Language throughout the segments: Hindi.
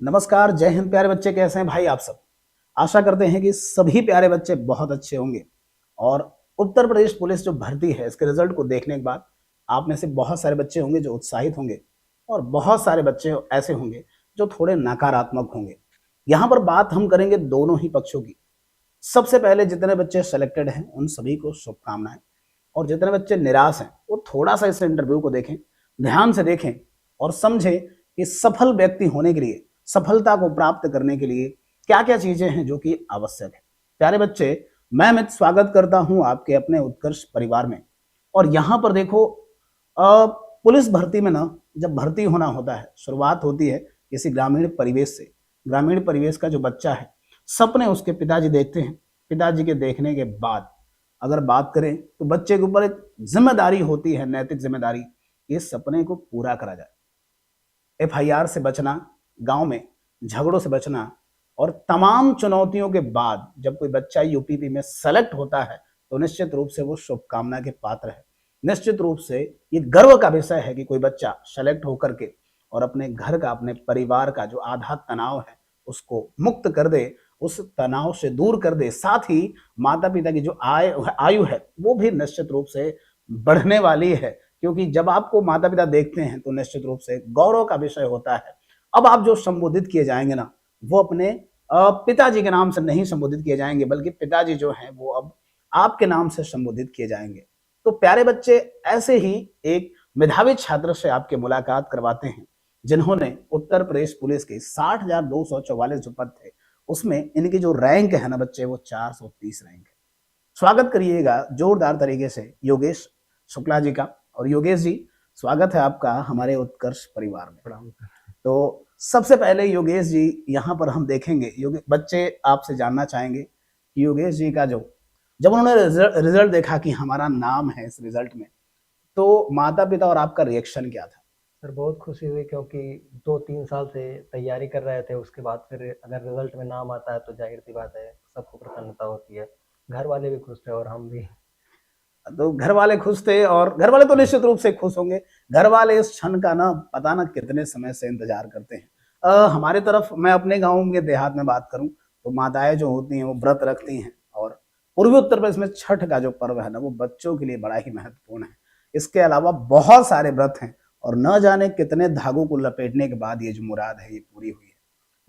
नमस्कार, जय हिंद प्यारे बच्चे। कैसे हैं भाई आप सब? आशा करते हैं कि सभी प्यारे बच्चे बहुत अच्छे होंगे। और उत्तर प्रदेश पुलिस जो भर्ती है इसके रिजल्ट को देखने के बाद आप में से बहुत सारे बच्चे होंगे जो उत्साहित होंगे और बहुत सारे बच्चे ऐसे होंगे जो थोड़े नकारात्मक होंगे। यहाँ पर बात हम करेंगे दोनों ही पक्षों की। सबसे पहले जितने बच्चे सेलेक्टेड हैं उन सभी को शुभकामनाएं, और जितने बच्चे निराश हैं वो थोड़ा सा इस इंटरव्यू को देखें, ध्यान से देखें और समझें कि सफल व्यक्ति होने के लिए, सफलता को प्राप्त करने के लिए क्या क्या चीजें हैं जो कि आवश्यक है। प्यारे बच्चे, मैं अमित स्वागत करता हूं आपके अपने उत्कर्ष परिवार में। और यहां पर देखो, पुलिस भर्ती में ना, जब भर्ती होना होता है, शुरुआत होती है किसी ग्रामीण परिवेश से। ग्रामीण परिवेश का जो बच्चा है, सपने उसके पिताजी देखते हैं। पिताजी के देखने के बाद अगर बात करें तो बच्चे के ऊपर एक जिम्मेदारी होती है, नैतिक जिम्मेदारी, इस सपने को पूरा करा जाए। एफआईआर से बचना, गांव में झगड़ों से बचना, और तमाम चुनौतियों के बाद जब कोई बच्चा यूपीपी में सेलेक्ट होता है तो निश्चित रूप से वो शुभकामना के पात्र है। निश्चित रूप से ये गर्व का विषय है कि कोई बच्चा सेलेक्ट होकर के और अपने घर का, अपने परिवार का जो आधा तनाव है उसको मुक्त कर दे, उस तनाव से दूर कर दे। साथ ही माता पिता की जो आयु है वो भी निश्चित रूप से बढ़ने वाली है, क्योंकि जब आपको माता पिता देखते हैं तो निश्चित रूप से गौरव का विषय होता है। अब आप जो संबोधित किए जाएंगे ना, वो अपने पिताजी के नाम से नहीं संबोधित किए जाएंगे, बल्कि पिताजी जो हैं वो अब आपके नाम से संबोधित किए जाएंगे। तो प्यारे बच्चे, ऐसे ही एक मेधावी छात्र से आपके मुलाकात करवाते हैं जिन्होंने उत्तर प्रदेश पुलिस के 60,244 जो पद थे उसमें इनकी जो रैंक है ना बच्चे, वो 430 रैंक है। स्वागत करिएगा जोरदार तरीके से योगेश शुक्ला जी का। और योगेश जी, स्वागत है आपका हमारे उत्कर्ष परिवार में। तो सबसे पहले योगेश जी, यहाँ पर हम देखेंगे, बच्चे आपसे जानना चाहेंगे कि योगेश जी का जो, जब उन्होंने रिजल्ट देखा कि हमारा नाम है इस रिजल्ट में, तो माता पिता और आपका रिएक्शन क्या था? सर बहुत खुशी हुई क्योंकि 2-3 साल से तैयारी कर रहे थे। उसके बाद फिर अगर रिजल्ट में नाम आता है तो जाहिर सी बात है सबको प्रसन्नता होती है। घर वाले भी खुश थे और हम भी। तो घर वाले खुश थे, और घर वाले तो निश्चित रूप से खुश होंगे। घर वाले इस क्षण का ना पता ना कितने समय से इंतजार करते हैं। हमारे तरफ, मैं अपने गांव के देहात में बात करूं तो माताएं जो होती हैं वो व्रत रखती हैं, और पूर्वी उत्तर प्रदेश में छठ का जो पर्व है ना वो बच्चों के लिए बड़ा ही महत्वपूर्ण है। इसके अलावा बहुत सारे व्रत हैं, और न जाने कितने धागों को लपेटने के बाद ये जो मुराद है ये पूरी हुई है।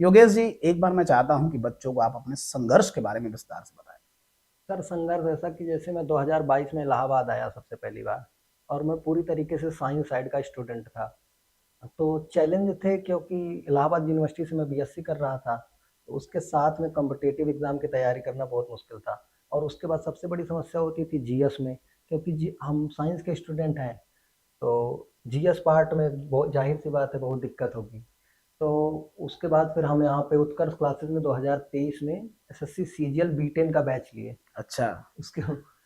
योगेश जी, एक बार मैं चाहता हूं कि बच्चों को आप अपने संघर्ष के बारे में विस्तार से बताएं। सर संघर्ष ऐसा कि जैसे मैं 2022 में इलाहाबाद आया सबसे पहली बार, और मैं पूरी तरीके से साइंस साइड का स्टूडेंट था। तो चैलेंज थे क्योंकि इलाहाबाद यूनिवर्सिटी से मैं बीएससी कर रहा था, तो उसके साथ में कॉम्पिटिटिव एग्ज़ाम की तैयारी करना बहुत मुश्किल था। और उसके बाद सबसे बड़ी समस्या होती थी जीएस में, क्योंकि हम साइंस के स्टूडेंट हैं, तो जीएस पार्ट में बहुत जाहिर सी बात है बहुत दिक्कत होगी। तो उसके बाद फिर हम यहाँ पे उत्कर्ष क्लासेस में 2023 में एसएससी सीजीएल बी10 का बैच लिए। अच्छा। उसके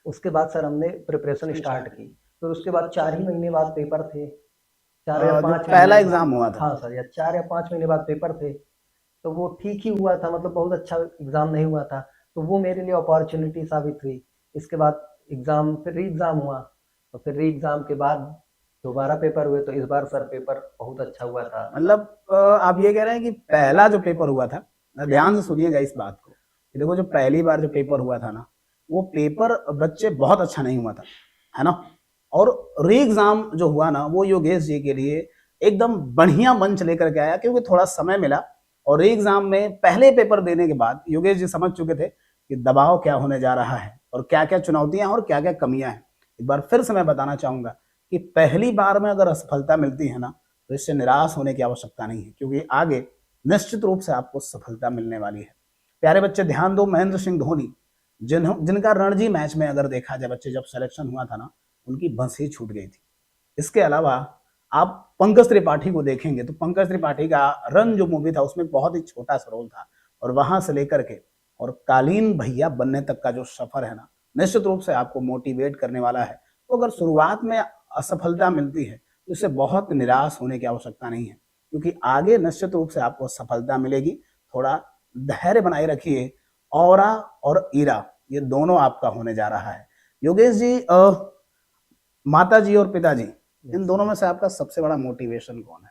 उसके बाद सर हमने प्रिपरेशन स्टार्ट की। फिर उसके बाद 4 ही महीने बाद पेपर थे। 4 या जो 5 पहला महीने। एग्जाम हुआ था। हाँ सर, या 4 या 5 महीने बाद पेपर थे। तो वो ठीक ही हुआ था, मतलब बहुत अच्छा एग्ज़ाम नहीं हुआ था। तो वो मेरे लिए अपॉर्च्युनिटी साबित हुई। इसके बाद एग्ज़ाम, फिर री एग्ज़ाम हुआ। तो फिर री एग्ज़ाम के बाद दोबारा पेपर हुए, तो इस बार सर पेपर बहुत अच्छा हुआ था। मतलब आप ये कह रहे हैं कि पहला जो पेपर हुआ था, ध्यान से सुनिएगा इस बात को, कि देखो जो पहली बार जो पेपर हुआ था ना, वो पेपर बच्चे बहुत अच्छा नहीं हुआ था, है ना। और री एग्जाम जो हुआ ना, वो योगेश जी के लिए एकदम बढ़िया मंच लेकर के आया, क्योंकि थोड़ा समय मिला। और री एग्जाम में पहले पेपर देने के बाद योगेश जी समझ चुके थे कि दबाव क्या होने जा रहा है और क्या क्या चुनौतियां और क्या क्या कमियां हैं। एक बार फिर से मैं बताना चाहूंगा कि पहली बार में अगर असफलता मिलती है ना, तो इससे निराश होने की आवश्यकता नहीं है, क्योंकि आगे निश्चित रूप से आपको सफलता मिलने वाली है। प्यारे बच्चे ध्यान दो, महेंद्र सिंह धोनी, जिनका रणजी मैच में अगर देखा जाए बच्चे, जब सिलेक्शन हुआ था ना, उनकी बस ही छूट गई थी। इसके अलावा आप पंकज त्रिपाठी को देखेंगे तो पंकज त्रिपाठी का रन जो मूवी था उसमें बहुत ही छोटा सा रोल था, और वहां से लेकर के और कालीन भैया बनने तक का जो सफर है ना, निश्चित रूप से आपको मोटिवेट करने वाला है। तो अगर शुरुआत में असफलता मिलती है तो इससे बहुत निराश होने की आवश्यकता नहीं है, क्योंकि आगे निश्चित रूप से आपको सफलता मिलेगी। थोड़ा धैर्य बनाए रखिए। औरा और ईरा, ये दोनों आपका होने जा रहा है। योगेश जी, माता जी और पिताजी, इन दोनों में से आपका सबसे बड़ा मोटिवेशन कौन है?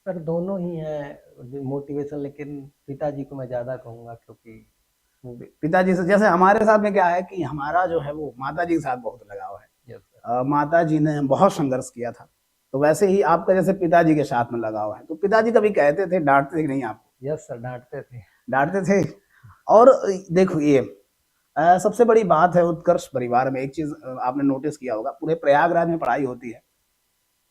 सर दोनों ही हैं मोटिवेशन, लेकिन पिताजी को मैं ज़्यादा कहूँगा क्योंकि पिताजी से जैसे हमारे साथ में क्या है कि हमारा जो है वो माता जी के साथ बहुत लगाव है। Yes sir. माता जी ने बहुत संघर्ष किया था, तो वैसे ही आपका जैसे पिताजी के साथ में लगाव है, तो पिताजी कभी कहते थे, डांटते थे कि नहीं आपको? यस सर, डांटते थे। डांटते थे। और देखो ये सबसे बड़ी बात है उत्कर्ष परिवार में, एक चीज आपने नोटिस किया होगा, पूरे प्रयागराज में पढ़ाई होती है,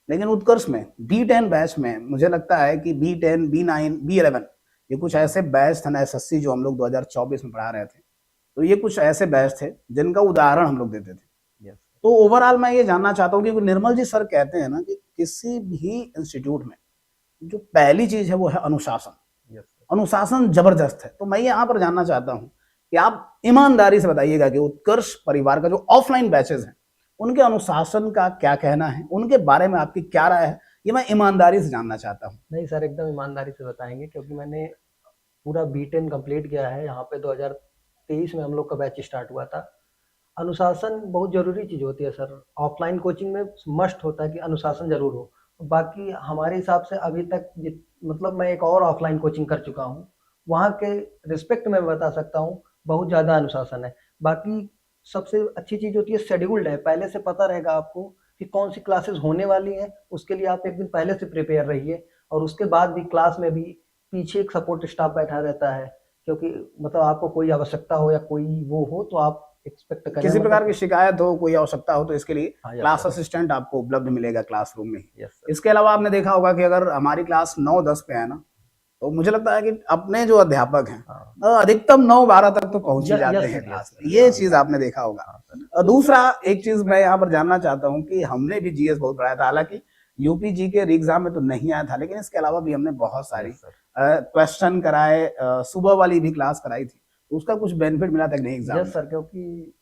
लेकिन उत्कर्ष में B10 बैच में मुझे लगता है कि B10, B9, B11 ये कुछ ऐसे बैच थे ना SSC जो हम लोग 2024 में पढ़ा रहे थे, तो ये कुछ ऐसे बैच थे जिनका उदाहरण हम लोग देते थे। यस तो ओवरऑल मैं ये जानना चाहता हूँ कि निर्मल जी सर कहते हैं ना कि किसी भी इंस्टीट्यूट में जो पहली चीज है वो है अनुशासन। Yes sir. अनुशासन जबरदस्त है। तो मैं यहाँ पर जानना चाहता हूँ कि आप ईमानदारी से बताइएगा कि उत्कर्ष परिवार का जो ऑफलाइन बैचेस हैं उनके अनुशासन का क्या कहना है, उनके बारे में आपकी क्या राय है, ये मैं ईमानदारी से जानना चाहता हूँ। नहीं सर, एकदम ईमानदारी से बताएंगे क्योंकि मैंने पूरा B10 कंप्लीट किया है। यहाँ पे 2023 में हम लोग का बैच स्टार्ट हुआ था। अनुशासन बहुत ज़रूरी चीज़ होती है सर। ऑफलाइन कोचिंग में मस्ट होता है कि अनुशासन ज़रूर हो। बाकी हमारे हिसाब से अभी तक मतलब मैं एक और ऑफलाइन कोचिंग कर चुका हूँ, वहाँ के रिस्पेक्ट में बता सकता हूँ बहुत ज़्यादा अनुशासन है। बाकी सबसे अच्छी चीज़ होती है शेड्यूल्ड है, पहले से पता रहेगा आपको कि कौन सी क्लासेस होने वाली हैं, उसके लिए आप एक दिन पहले से प्रिपेयर रहिए। और उसके बाद भी क्लास में भी पीछे एक सपोर्ट स्टाफ बैठा रहता है, क्योंकि मतलब आपको कोई आवश्यकता हो या कोई वो हो तो आप एक्सपेक्ट करें, किसी प्रकार मतलब की शिकायत हो, कोई आवश्यकता हो, तो इसके लिए हाँ यस क्लास सर। असिस्टेंट आपको उपलब्ध मिलेगा क्लासरूम में ही। Yes sir. इसके अलावा आपने देखा होगा कि अगर हमारी क्लास 9-10 पे है ना, तो मुझे लगता है कि अपने जो अध्यापक हैं हाँ अधिकतम 9-12 तक तो पहुंच ही यस जाते सर। हैं यस क्लास में, सर। ये हाँ चीज आपने देखा होगा। हाँ सर। दूसरा एक चीज मैं यहाँ पर जानना चाहता हूँ कि हमने भी GS बहुत पढ़ाया था, हालांकि UPG के एग्जाम में तो नहीं आया था, लेकिन इसके अलावा भी हमने बहुत सारी यस सर। क्वेश्चन कराए, सुबह वाली भी क्लास कराई थी, तो उसका कुछ बेनिफिट मिला था कि नहीं एग्जाम यस में? सर, क्योंकि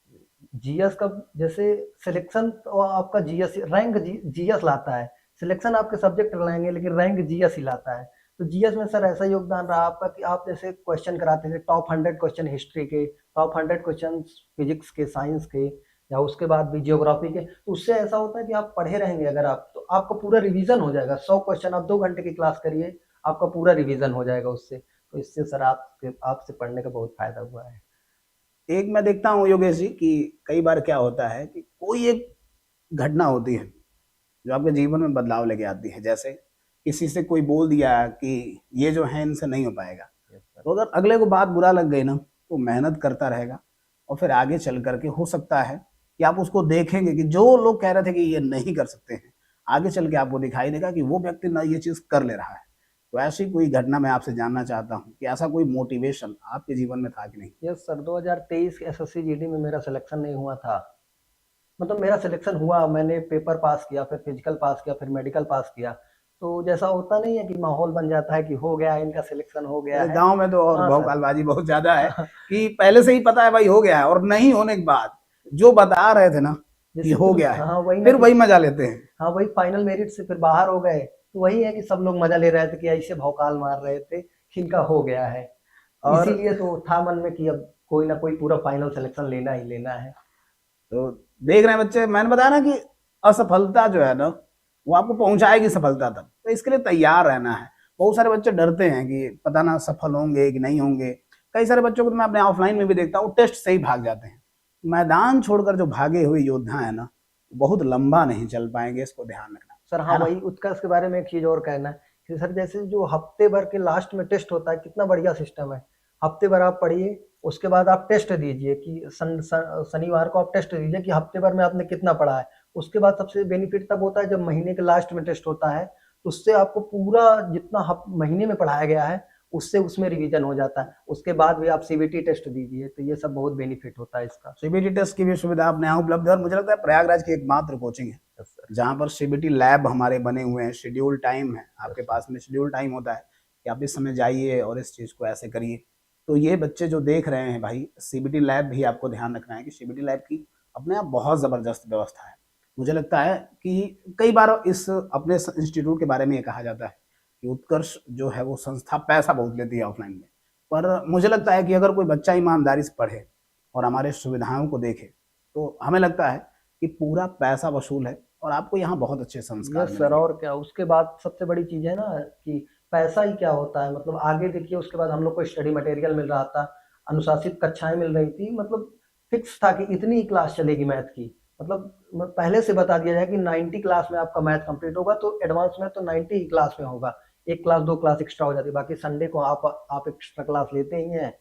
जीएस का जैसे सिलेक्शन तो आपका जीएस रैंक जीएस लाता है। सिलेक्शन आपके सब्जेक्ट लाएंगे लेकिन रैंक जीएस ही लाता है। तो जीएस में सर ऐसा योगदान रहा आपका कि आप जैसे क्वेश्चन कराते थे, टॉप 100 क्वेश्चन हिस्ट्री के, टॉप 100 क्वेश्चन फिजिक्स के, साइंस के, या उसके बाद भी जियोग्राफी के। तो उससे ऐसा होता है कि आप पढ़े रहेंगे अगर आप, तो आपका पूरा रिवीजन हो जाएगा। 100 क्वेश्चन आप 2 घंटे की क्लास करिए, आपका पूरा रिवीजन हो जाएगा उससे। तो इससे सर आपसे पढ़ने का बहुत फायदा हुआ है। एक मैं देखता हूँ योगेश जी कि कई बार क्या होता है कि कोई एक घटना होती है जो आपके जीवन में बदलाव लेके आती है, जैसे किसी से कोई बोल दिया कि ये जो है इनसे नहीं हो पाएगा, यस सर। तो अगर अगले को बात बुरा लग गई ना, तो मेहनत करता रहेगा और फिर आगे चल करके हो सकता है कि आप उसको देखेंगे कि जो लोग कह रहे थे कि ये नहीं कर सकते हैं, आगे चल के आपको दिखाई देगा कि वो व्यक्ति ना ये चीज कर ले रहा है। तो ऐसी कोई घटना मैं आपसे जानना चाहता हूँ कि ऐसा कोई मोटिवेशन आपके जीवन में था कि नहीं? यस सर, 2023 एसएससी जीडी में मेरा सिलेक्शन नहीं हुआ था। मतलब मेरा सिलेक्शन हुआ, मैंने पेपर पास किया, फिर फिजिकल पास किया, फिर मेडिकल पास किया। तो जैसा होता नहीं है कि माहौल बन जाता है कि हो गया, इनका सिलेक्शन हो गया अरे है। गांव में तो और हाँ सर। भौकालबाजी बहुत ज्यादा है कि पहले से ही पता है भाई हो गया है, और नहीं होने के बाद जो बता रहे थे ना कि जैसे हो फिर गया है, हाँ वही ना फिर कि वही मजा लेते हैं। हाँ वही फाइनल मेरिट से फिर बाहर हो गए, तो वही है कि सब लोग मजा ले रहे थे कि ऐसे भौकाल मार रहे थे कि इनका हो गया है। और इसीलिए तो था मन में कि अब कोई ना कोई पूरा फाइनल सिलेक्शन लेना ही लेना है। तो देख रहे हैं बच्चे, मैंने बताया ना कि असफलता जो है ना वो आपको पहुंचाएगी सफलता तक, तो इसके लिए तैयार रहना है। बहुत सारे बच्चे डरते हैं कि पता ना सफल होंगे कि नहीं होंगे। कई सारे बच्चों को तो मैं अपने ऑफलाइन में भी देखता हूँ, टेस्ट से ही भाग जाते हैं। मैदान छोड़कर जो भागे हुए योद्धा है ना, बहुत लंबा नहीं चल पाएंगे, इसको ध्यान रखना सर हाँ है ना। वही उत्कर्ष के बारे में एक चीज और कहना है कि सर जैसे जो हफ्ते भर के लास्ट में टेस्ट होता है, कितना बढ़िया सिस्टम है। हफ्ते भर आप पढ़िए, उसके बाद आप टेस्ट दीजिए कि शनिवार को आप टेस्ट दीजिए कि हफ्ते भर में आपने कितना पढ़ा है। उसके बाद सबसे बेनिफिट तब होता है जब महीने के लास्ट में टेस्ट होता है, तो उससे आपको पूरा जितना महीने में पढ़ाया गया है उससे उसमें रिवीजन हो जाता है। उसके बाद भी आप सीबीटी टेस्ट दीजिए, तो ये सब बहुत बेनिफिट होता है इसका। CBT टेस्ट की भी सुविधा अपने यहाँ उपलब्ध है, और मुझे लगता है प्रयागराज की एकमात्र कोचिंग है यस सर। जहाँ पर CBT लैब हमारे बने हुए हैं। शेड्यूल टाइम है आपके यस पास में, शेड्यूल टाइम होता है कि आप इस समय जाइए और इस चीज़ को ऐसे करिए। तो ये बच्चे जो देख रहे हैं भाई, CBT लैब भी आपको ध्यान रखना है कि CBT लैब की अपने आप बहुत ज़बरदस्त व्यवस्था है। मुझे लगता है कि कई बार इस अपने इंस्टीट्यूट के बारे में ये कहा जाता है कि उत्कर्ष जो है वो संस्था पैसा बहुत लेती है ऑफलाइन में, पर मुझे लगता है कि अगर कोई बच्चा ईमानदारी से पढ़े और हमारे सुविधाओं को देखे, तो हमें लगता है कि पूरा पैसा वसूल है और आपको यहाँ बहुत अच्छे संस्कार यस सर, मिलेंगे। और क्या उसके बाद सबसे बड़ी चीज़ है ना कि पैसा ही क्या होता है, मतलब आगे देखिए उसके बाद हम लोग को स्टडी मटेरियल मिल रहा था, अनुशासित कक्षाएँ मिल रही थी, मतलब फिक्स था कि इतनी ही क्लास चलेगी मैथ की। मतलब पहले से बता दिया जाए कि 90 क्लास में आपका मैथ कंप्लीट होगा, तो एडवांस में तो 90 ही क्लास में होगा। 1 क्लास 2 क्लास एक्स्ट्रा हो जाती है, बाकी संडे को आप एक्स्ट्रा क्लास लेते ही हैं।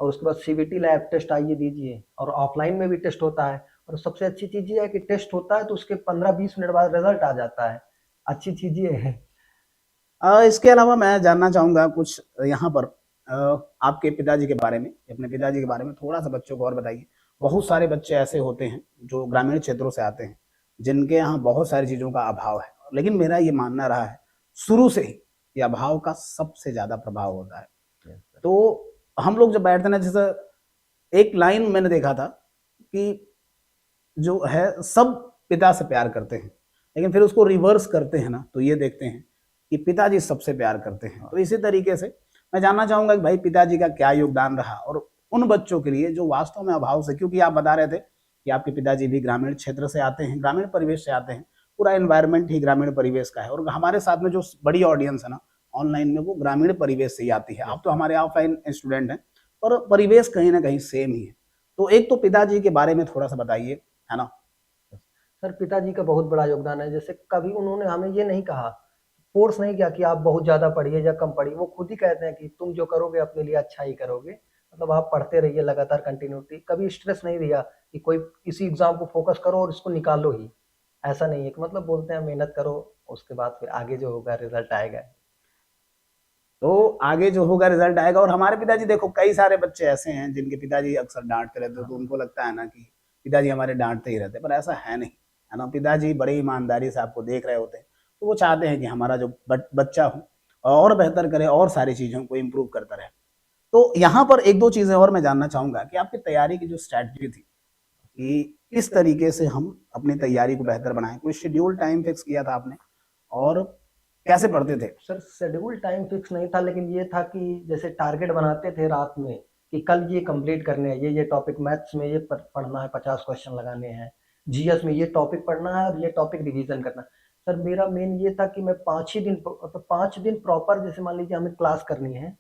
और उसके बाद सीबीटी लैब टेस्ट आइए दीजिए, और ऑफलाइन में भी टेस्ट होता है। और सबसे अच्छी चीज़ ये है कि टेस्ट होता है तो उसके 15-20 मिनट बाद रिजल्ट आ जाता है। अच्छी चीज़ ये है। इसके अलावा मैं जानना चाहूँगा कुछ यहाँ पर आपके पिताजी के बारे में, अपने पिताजी के बारे में थोड़ा-सा बच्चों को और बताइए। बहुत सारे बच्चे ऐसे होते हैं जो ग्रामीण क्षेत्रों से आते हैं, जिनके यहाँ बहुत सारी चीज़ों का अभाव है। लेकिन मेरा ये मानना रहा है, शुरू से ही ये अभाव का सबसे ज़्यादा प्रभाव होता है। तो हम लोग जब बैठते हैं ना, जैसे एक लाइन मैंने देखा था कि जो है सब पिता से प्यार करते हैं, लेकिन फिर उसको रिवर्स करते हैं ना, तो ये देखते हैं कि पिताजी सबसे प्यार करते हैं। तो इसी तरीके से मैं जानना चाहूंगा कि भाई पिताजी का क्या योगदान रहा और उन बच्चों के लिए जो वास्तव में अभाव से, क्योंकि आप बता रहे थे कि आपके पिताजी भी ग्रामीण क्षेत्र से आते हैं, ग्रामीण परिवेश से आते हैं, पूरा एनवायरमेंट ही ग्रामीण परिवेश का है, और हमारे साथ में जो बड़ी ऑडियंस है ना ऑनलाइन में, वो ग्रामीण परिवेश से ही आती है। आप तो हमारे ऑफलाइन स्टूडेंट हैं, पर परिवेश कहीं ना कहीं सेम ही है। तो एक तो पिताजी के बारे में थोड़ा सा बताइए, है ना। सर पिताजी का बहुत बड़ा योगदान है। जैसे कभी उन्होंने हमें ये नहीं कहा, फोर्स नहीं किया कि आप बहुत ज़्यादा पढ़िए या कम पढ़िए। वो खुद ही कहते हैं कि तुम जो करोगे अपने लिए अच्छा ही करोगे, मतलब आप पढ़ते रहिए लगातार कंटिन्यूटी। कभी स्ट्रेस नहीं दिया कि कोई इसी एग्ज़ाम को फ़ोकस करो और इसको निकालो ही। ऐसा नहीं है कि मतलब बोलते हैं मेहनत करो, उसके बाद फिर आगे जो होगा रिज़ल्ट आएगा। तो आगे जो होगा रिजल्ट आएगा। और हमारे पिताजी देखो, कई सारे बच्चे ऐसे हैं जिनके पिताजी अक्सर डांटते रहते हैं, तो हाँ, उनको लगता है ना कि पिताजी हमारे डांटते ही रहते हैं, पर ऐसा है नहीं, है ना। पिताजी बड़ी ईमानदारी से आपको देख रहे होते हैं, तो वो चाहते हैं कि हमारा जो बच्चा हो और बेहतर करे और सारी चीज़ों को इम्प्रूव करता रहे। तो यहाँ पर एक दो चीज़ें और मैं जानना चाहूँगा कि आपकी तैयारी की जो स्ट्रैटेजी थी, कि किस तरीके से हम अपनी तैयारी को बेहतर बनाएं, कोई शेड्यूल टाइम फिक्स किया था आपने, और कैसे पढ़ते थे। सर शेड्यूल टाइम फिक्स नहीं था, लेकिन ये था कि जैसे टारगेट बनाते थे रात में कि कल ये कंप्लीट करने हैं, ये टॉपिक मैथ्स में ये पढ़ना है, 50 क्वेश्चन लगाने हैं, जीएस में ये टॉपिक पढ़ना है और ये टॉपिक रिवीजन करना है। सर मेरा मेन ये था कि मैं 5 ही दिन, मतलब 5 दिन प्रॉपर, जैसे मान लीजिए हमें क्लास करनी है,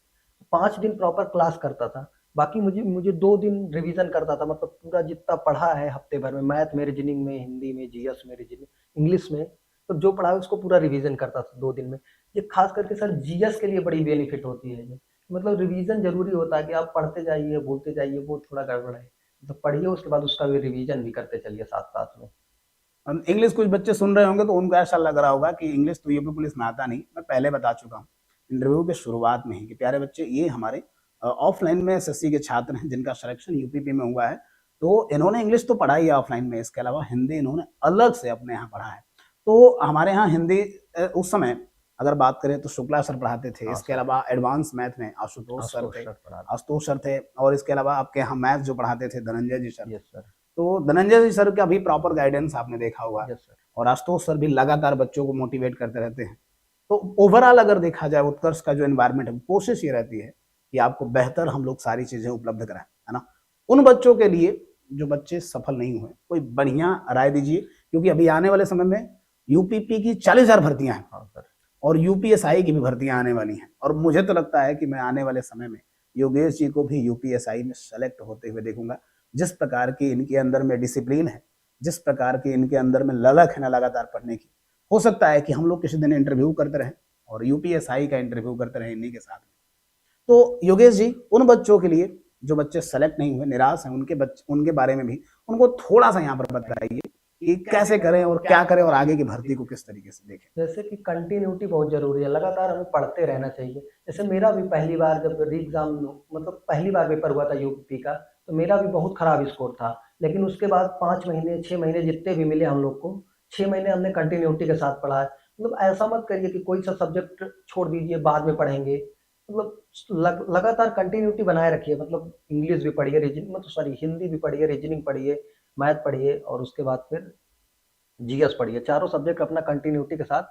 5 दिन प्रॉपर क्लास करता था। बाकी मुझे मुझे 2 दिन रिवीजन करता था, मतलब पूरा जितना पढ़ा है हफ्ते भर में, मैथ में, रीजनिंग में, हिंदी में, जीएस में, रीजनिंग, इंग्लिश में, तो जो पढ़ा है उसको पूरा रिवीजन करता था 2 दिन में। ये खास करके सर जीएस के लिए बड़ी बेनिफिट होती है ये, मतलब रिवीजन जरूरी होता है कि आप पढ़ते जाइए बोलते जाइए, वो थोड़ा गड़बड़ है। तो पढ़िए उसके बाद उसका भी रिवीजन भी करते चलिए साथ साथ में। इंग्लिश कुछ बच्चे सुन रहे होंगे तो उनको ऐसा लग रहा होगा कि इंग्लिश तो यूपी पुलिस में आता नहीं। मैं पहले बता चुका हूँ इंटरव्यू के शुरुआत में ही कि प्यारे बच्चे, ये हमारे ऑफलाइन में एसएससी के छात्र हैं जिनका सिलेक्शन यूपीपी में हुआ है। तो इन्होंने इंग्लिश तो पढ़ाई है ऑफलाइन में, इसके अलावा हिंदी इन्होंने अलग से अपने यहाँ पढ़ा है। तो हमारे यहाँ हिंदी उस समय अगर बात करें तो शुक्ला सर पढ़ाते थे, हाँ इसके सर, अलावा एडवांस मैथ में आशुतोष सर थे, आशुतोष सर पढ़ा। और इसके अलावा आपके यहाँ मैथ जो पढ़ाते थे धनंजय जी सर थे। Yes sir. तो धनंजय जी सर का भी प्रॉपर गाइडेंस आपने देखा होगा, यस सर। और आशुतोष सर भी लगातार बच्चों को मोटिवेट करते रहते हैं। तो ओवरऑल अगर देखा जाए उत्कर्ष का जो एनवायरनमेंट है, कोशिश ये रहती है कि आपको बेहतर हम लोग सारी चीजें उपलब्ध कराएं, है ना। उन बच्चों के लिए जो बच्चे सफल नहीं हुए, कोई बढ़िया राय दीजिए, क्योंकि अभी आने वाले समय में यूपीपी की 40,000 भर्तियां हैं हाँ सर। और यूपीएसआई की भी भर्तियां आने वाली हैं, और मुझे तो लगता है कि मैं आने वाले समय में योगेश जी को भी यूपीएसआई में सेलेक्ट होते हुए देखूंगा। जिस प्रकार की इनके अंदर में डिसिप्लिन है, जिस प्रकार की इनके अंदर में ललक है ना लगातार पढ़ने की, हो सकता है कि हम लोग किसी दिन इंटरव्यू करते रहें और यूपीएसआई का इंटरव्यू करते रहें इन्हीं के साथ में। तो योगेश जी, उन बच्चों के लिए जो बच्चे सेलेक्ट नहीं हुए, निराश हैं, उनके बारे में भी उनको थोड़ा सा यहाँ पर बताइए कि कैसे करें और क्या करें और आगे की भर्ती को किस तरीके से देखें। जैसे कि कंटिन्यूटी बहुत जरूरी है, लगातार हमें पढ़ते रहना चाहिए। जैसे मेरा भी पहली बार जब री एग्जाम, मतलब पहली बार पेपर हुआ था यूपी का, तो मेरा भी बहुत खराब स्कोर था। लेकिन उसके बाद 5 महीने 6 महीने जितने भी मिले हम लोग को, 6 महीने हमने कंटिन्यूटी के साथ पढ़ा है। मतलब ऐसा मत करिए कि कोई सा सब्जेक्ट छोड़ दीजिए बाद में पढ़ेंगे, मतलब लगातार कंटिन्यूटी बनाए रखिए। मतलब इंग्लिश भी पढ़िए, रीजनिंग, मतलब सॉरी, हिंदी भी पढ़िए, रीजनिंग पढ़िए, मैथ पढ़िए, और उसके बाद फिर जीएस पढ़िए। चारों सब्जेक्ट अपना कंटिन्यूटी के साथ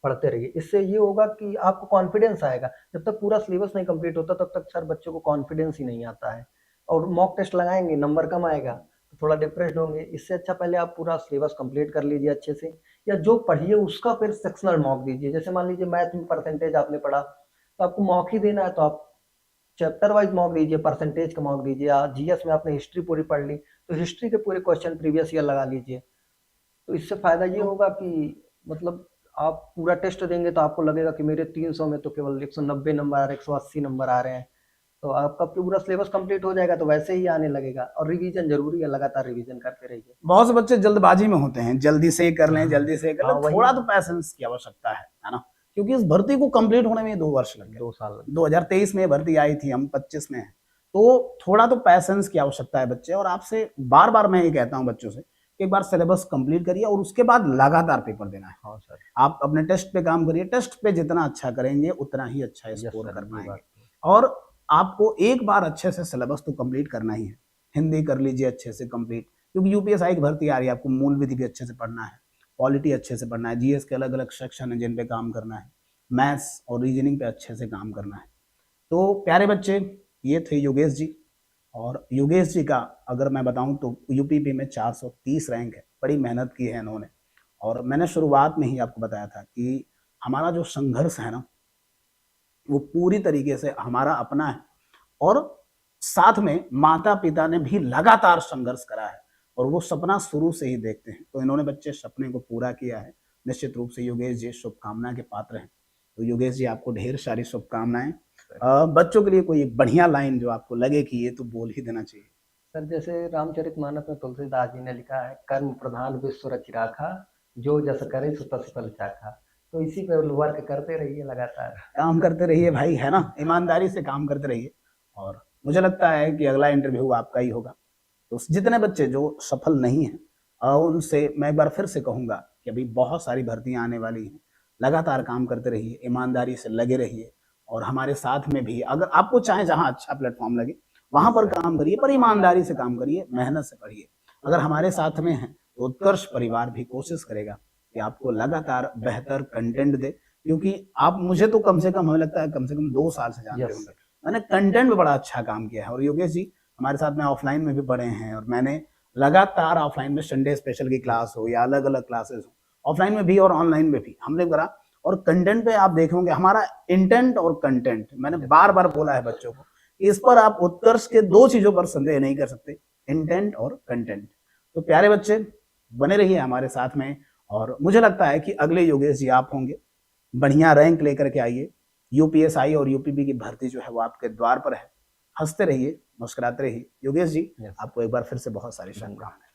पढ़ते रहिए। इससे ये होगा कि आपको कॉन्फिडेंस आएगा। जब तक पूरा सिलेबस नहीं कंप्लीट होता तब तक सर बच्चों को कॉन्फिडेंस ही नहीं आता है, और मॉक टेस्ट लगाएंगे नंबर कम आएगा तो थोड़ा डिप्रेस्ड होंगे। इससे अच्छा पहले आप पूरा सिलेबस कंप्लीट कर लीजिए अच्छे से, या जो पढ़िए उसका फिर सेक्शनल मॉक दीजिए। जैसे मान लीजिए मैथ में परसेंटेज आपने पढ़ा, तो आपको मॉक ही देना है, तो आप चैप्टर वाइज मॉक दीजिए, परसेंटेज का मॉक दीजिए। या जीएस में आपने हिस्ट्री पूरी पढ़ ली, तो हिस्ट्री के पूरे क्वेश्चन प्रीवियस ईयर लगा लीजिए। तो इससे फायदा ये होगा कि मतलब आप पूरा टेस्ट देंगे तो आपको लगेगा कि मेरे 300 में तो केवल 190 नंबर आ रहे हैं, 180 नंबर आ रहे हैं, तो आपका पूरा सिलेबस कंप्लीट हो जाएगा, तो वैसे ही आने लगेगा। और रिवीजन जरूरी है, लगातार रिवीजन करते रहिए। बहुत से बच्चे जल्दबाजी में होते हैं, जल्दी से कर लें, जल्दी से कर हाँ, लें, वही थोड़ा ना। तो पैसेंस की आवश्यकता है ना, क्योंकि इस भर्ती को कंप्लीट होने में 2 वर्ष लग गए। 2 साल लगे। 2023 में भर्ती आई थी, हम 25 में हैं, तो थोड़ा तो पैसेंस की आवश्यकता है बच्चे। और आपसे बार बार मैं ये कहता हूँ बच्चों से कि एक बार सिलेबस कंप्लीट करिए और उसके बाद लगातार पेपर देना है। हाँ सर। आप अपने टेस्ट पे काम करिए, टेस्ट पे जितना अच्छा करेंगे उतना ही अच्छा यस स्कोर सर, कर ये पाएंगे। बात तो। और आपको एक बार अच्छे से सिलेबस तो कंप्लीट करना ही है। हिंदी कर लीजिए अच्छे से कंप्लीट, क्योंकि यूपीएसआई की भर्ती आ रही है, आपको मूल विधि भी अच्छे से पढ़ना है, पॉलिटी अच्छे से पढ़ना है, जीएस के अलग अलग सेक्शन है जिन पे काम करना है, मैथ्स और रीजनिंग पे अच्छे से काम करना है। तो प्यारे बच्चे, ये थे योगेश जी। और योगेश जी का अगर मैं बताऊं तो यूपीपी में 430 रैंक है, बड़ी मेहनत की है इन्होंने। और मैंने शुरुआत में ही आपको बताया था कि हमारा जो संघर्ष है ना, वो पूरी तरीके से हमारा अपना है, और साथ में माता पिता ने भी लगातार संघर्ष करा है, और वो सपना शुरू से ही देखते हैं। तो इन्होंने बच्चे सपने को पूरा किया है। निश्चित रूप से योगेश जी शुभकामना के पात्र हैं। तो योगेश जी, आपको ढेर सारी शुभकामनाएं। बच्चों के लिए कोई बढ़िया लाइन जो आपको लगे कि ये तो बोल ही देना चाहिए। सर जैसे रामचरितमानस में तुलसीदास जी ने लिखा है, कर्म प्रधान विश्व रचि राखा, जो जस करे सो तस फल चाखा। तो इसी पे वर्क करते रहिए लगातार। काम करते रहिए भाई, है ना, ईमानदारी से काम करते रहिए। और मुझे लगता है कि अगला इंटरव्यू आपका ही होगा। तो जितने बच्चे जो सफल नहीं हैं, उनसे मैं एक बार फिर से कहूंगा कि अभी बहुत सारी भर्तियां आने वाली हैं। लगातार काम करते रहिए, ईमानदारी से लगे रहिए, और हमारे साथ में भी अगर आपको चाहे जहां अच्छा प्लेटफॉर्म लगे वहां पर काम करिए, पर ईमानदारी से काम करिए, मेहनत से पढ़िए। अगर हमारे साथ में है तो उत्कर्ष परिवार भी कोशिश करेगा कि आपको लगातार बेहतर कंटेंट दे, क्योंकि आप मुझे तो कम से कम, हमें लगता है कम से कम 2 साल से जानते होंगे। मैंने कंटेंट में बड़ा अच्छा काम किया है। और योगेश जी हमारे साथ में ऑफलाइन में भी पढ़े हैं, और मैंने लगातार ऑफलाइन में संडे स्पेशल की क्लास हो या अलग अलग क्लासेस हो, ऑफलाइन में भी और ऑनलाइन में भी हमने करा। और कंटेंट पे आप देखेंगे हमारा इंटेंट और कंटेंट, मैंने बार बार बोला है बच्चों को, इस पर आप उत्कर्ष के 2 चीजों पर संदेह नहीं कर सकते, इंटेंट और कंटेंट। तो प्यारे बच्चे, बने रहिए हमारे साथ में, और मुझे लगता है कि अगले योगेश जी आप होंगे। बढ़िया रैंक लेकर के आइए। यूपीएसआई और यूपीबी की भर्ती जो है वो आपके द्वार पर है। हंसते रहिए, मुस्कुराते रहिए। योगेश जी, आपको एक बार फिर से बहुत सारी शुभकामनाएं।